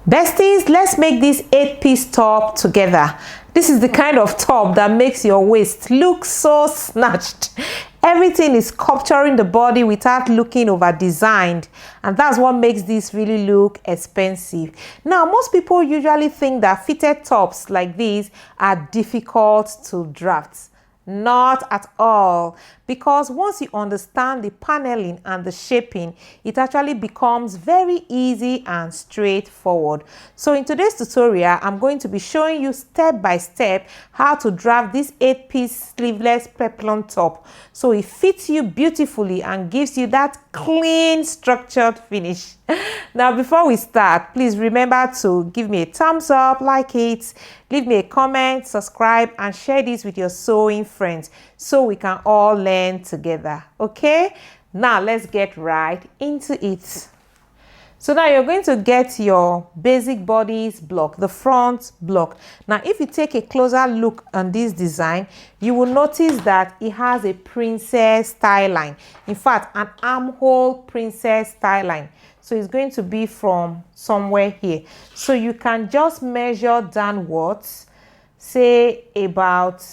Besties, let's make this 8-piece top together. This is the kind of top that makes your waist look so snatched. Everything is capturing the body without looking over designed, and that's what makes this really look expensive. Now, most people usually think that fitted tops like these are difficult to draft. Not at all, because once you understand the paneling and the shaping, it actually becomes very easy and straightforward. So in today's tutorial, I'm going to be showing you step by step how to draft this 8-piece sleeveless peplum top, so it fits you beautifully and gives you that clean, structured finish. Now, before we start, please remember to give me a thumbs up, like it, leave me a comment, subscribe, and share this with your sewing friends so we can all learn together. Okay, now let's get right into it. So now you're going to get your basic bodice block, the front block. Now, if you take a closer look on this design, you will notice that it has a princess style line. In fact, an armhole princess style line. So it's going to be from somewhere here. So you can just measure downwards, say about,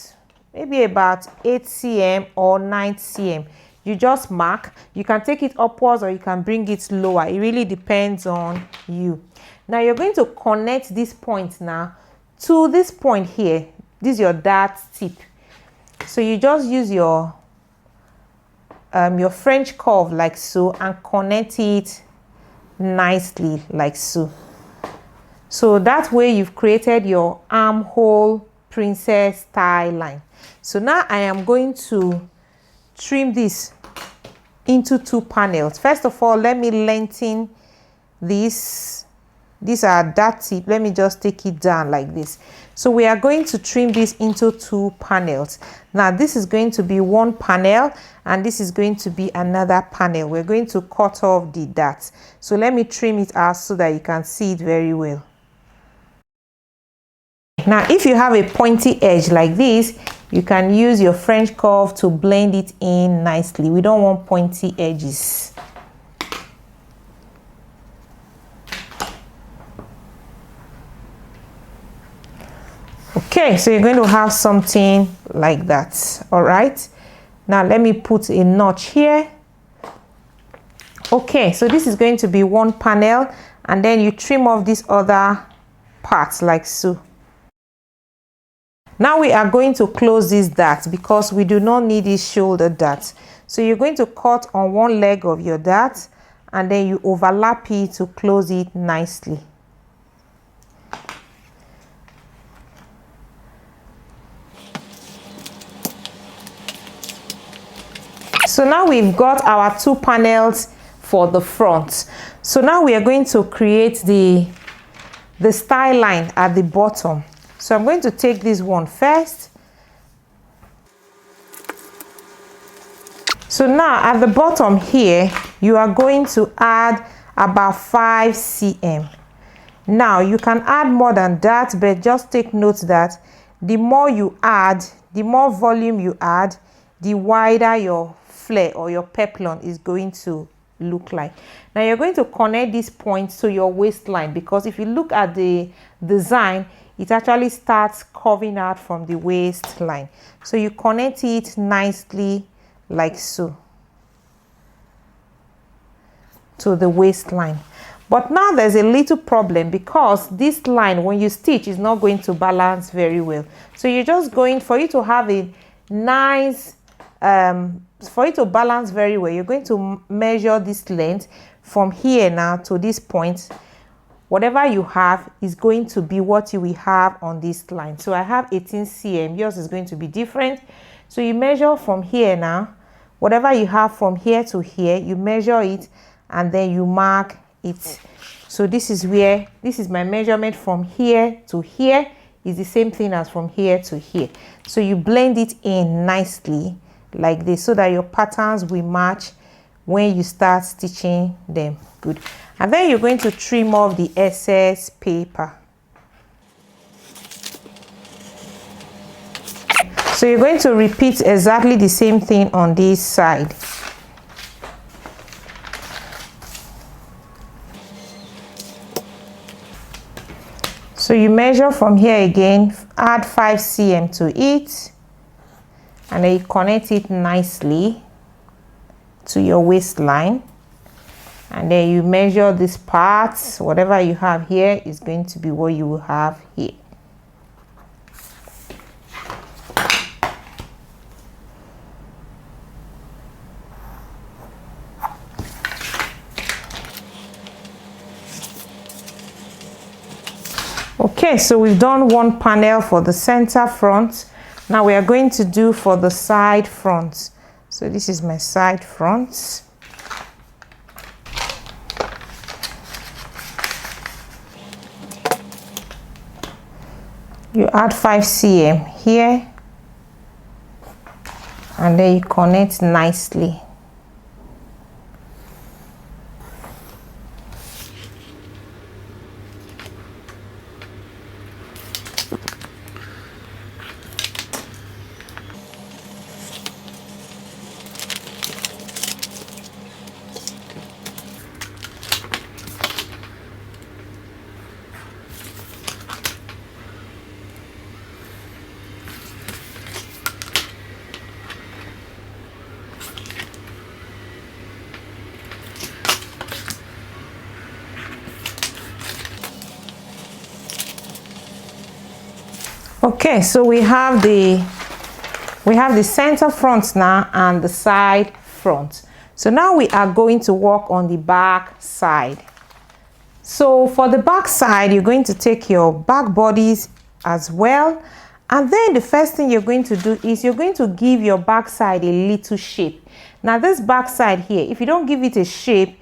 maybe about 8 cm or 9 cm. You just mark. You can take it upwards or you can bring it lower. It really depends on you. Now you're going to connect this point now to this point here. This is your dart tip. So you just use your French curve like so and connect it nicely like so. So that way you've created your armhole princess style line. So now I am going to trim this into 2 panels. First of all, let me lengthen this. These are dart tip. Let me just take it down like this. So we are going to trim this into 2 panels. Now this is going to be 1 panel and this is going to be another panel. We're going to cut off the dart. So let me trim it out so that you can see it very well. Now if you have a pointy edge like this, you can use your French curve to blend it in nicely. We don't want pointy edges. Okay, so you're going to have something like that. All right, now let me put a notch here. Okay, so this is going to be 1 panel, and then you trim off this other part like so. Now we are going to close this dart because we do not need this shoulder dart. So you're going to cut on 1 leg of your dart and then you overlap it to close it nicely. So now we've got our 2 panels for the front. So now we are going to create the style line at the bottom. So I'm going to take this one first. So now at the bottom here, you are going to add about 5 cm. Now you can add more than that, but just take note that the more you add, the more volume you add, the wider your flare or your peplum is going to look like. Now you're going to connect this point to your waistline, because if you look at the design, it actually starts curving out from the waistline. So you connect it nicely like so to the waistline. But now there's a little problem, because this line, when you stitch, is not going to balance very well. So you're just going, for you to have a nice for it to balance very well, you're going to measure this length from here now to this point. Whatever you have is going to be what you will have on this line. So I have 18 cm. Yours is going to be different. So you measure from here now. Whatever you have from here to here, you measure it and then you mark it. So this is my measurement from here to here. Is the same thing as from here to here. So you blend it in nicely like this so that your patterns will match when you start stitching them. Good. And then you're going to trim off the excess paper. So you're going to repeat exactly the same thing on this side. So you measure from here again, add 5 cm to it, and then you connect it nicely to your waistline. And then you measure these parts. Whatever you have here is going to be what you will have here. Okay, so we've done one panel for the center front. Now we are going to do for the side front. So this is my side front. You add 5 cm here, and then you connect nicely. Okay, so we have the center front now and the side front. So now we are going to work on the back side. So for the back side, you're going to take your back bodies as well, and then the first thing you're going to do is you're going to give your back side a little shape. Now this back side here, if you don't give it a shape,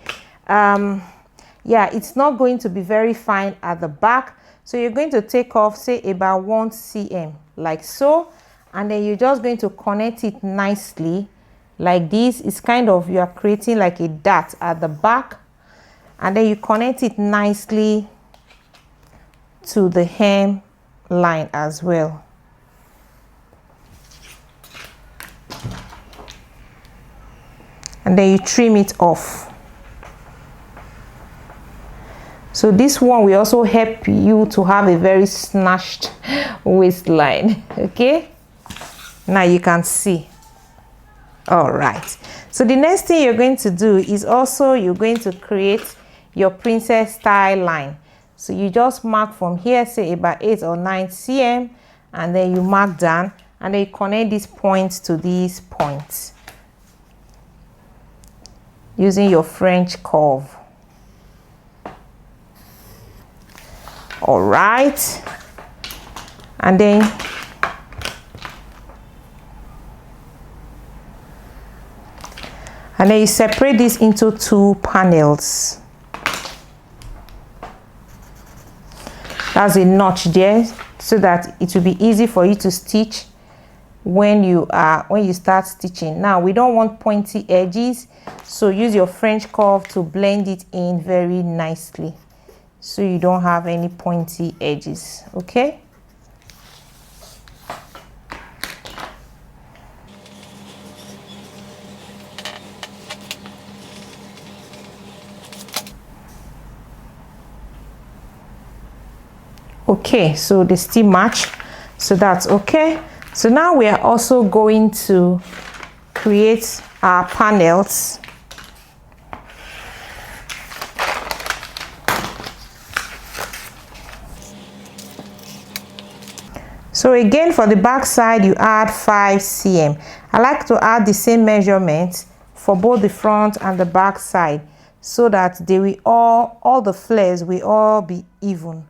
yeah, it's not going to be very fine at the back. So you're going to take off, say, about 1 cm, like so, and then you're just going to connect it nicely like this. It's kind of, you are creating like a dot at the back, and then you connect it nicely to the hem line as well. And then you trim it off. So this one will also help you to have a very snatched waistline. Okay, now you can see. All right, so the next thing you're going to do is also you're going to create your princess style line. So you just mark from here, say about 8 or 9 cm, and then you mark down, and then you connect these points to these points using your French curve. All right, and then you separate this into 2 panels. That's a notch there, so that it will be easy for you to stitch when you start stitching. Now we don't want pointy edges, so use your French curve to blend it in very nicely, so you don't have any pointy edges. Okay, okay, so they still match, so that's okay. So now we are also going to create our panels. So again, for the back side, you add 5 cm. I like to add the same measurements for both the front and the back side, so that they will all the flares will all be even.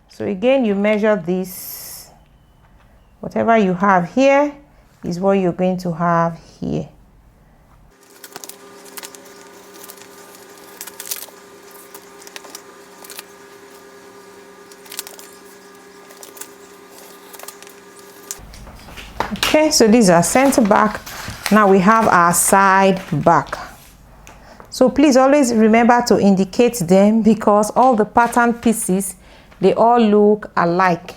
So again, you measure this. Whatever you have here is what you're going to have here. Okay, so these are center back. Now we have our side back. So please always remember to indicate them, because all the pattern pieces, they all look alike.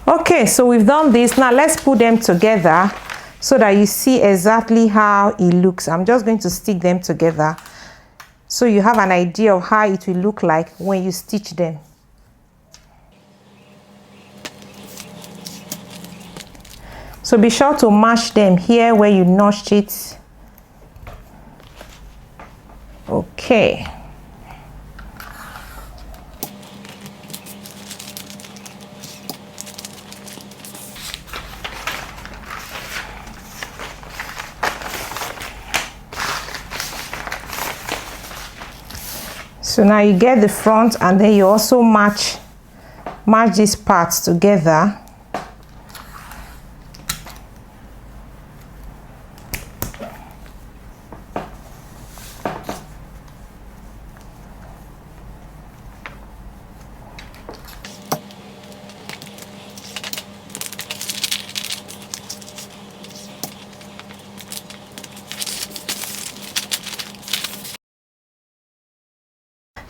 Okay, so we've done this. Now let's put them together so that you see exactly how it looks. I'm just going to stick them together so you have an idea of how it will look like when you stitch them. So be sure to match them here where you notched it. Okay. So now you get the front, and then you also match these parts together.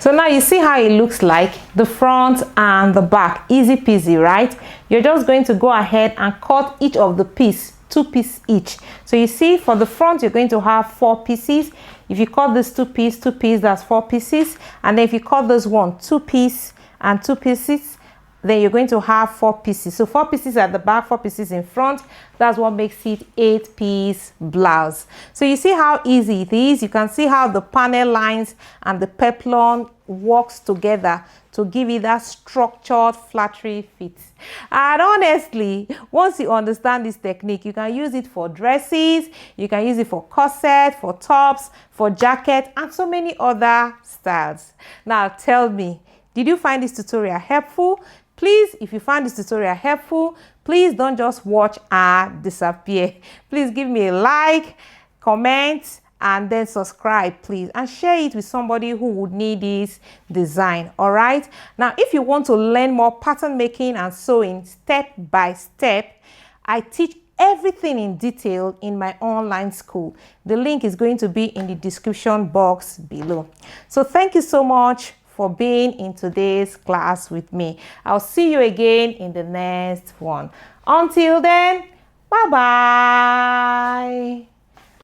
So now you see how it looks like, the front and the back. Easy peasy, right? You're just going to go ahead and cut each of the piece, 2 pieces each. So you see, for the front you're going to have 4 pieces. If you cut this 2 pieces, that's 4 pieces. And then if you cut this one, 2 pieces and 2 pieces, then you're going to have 4 pieces. So 4 pieces at the back, 4 pieces in front. That's what makes it 8-piece blouse. So you see how easy it is. You can see how the panel lines and the peplum works together to give it that structured flattery fit. And honestly, once you understand this technique, you can use it for dresses, you can use it for corset, for tops, for jacket, and so many other styles. Now tell me, did you find this tutorial helpful? Please, if you find this tutorial helpful, please don't just watch and disappear. Please give me a like, comment, and then subscribe, please, and share it with somebody who would need this design. All right. Now, if you want to learn more pattern making and sewing step by step, I teach everything in detail in my online school. The link is going to be in the description box below. So thank you so much for being in today's class with me. I'll see you again in the next one. Until then, bye-bye.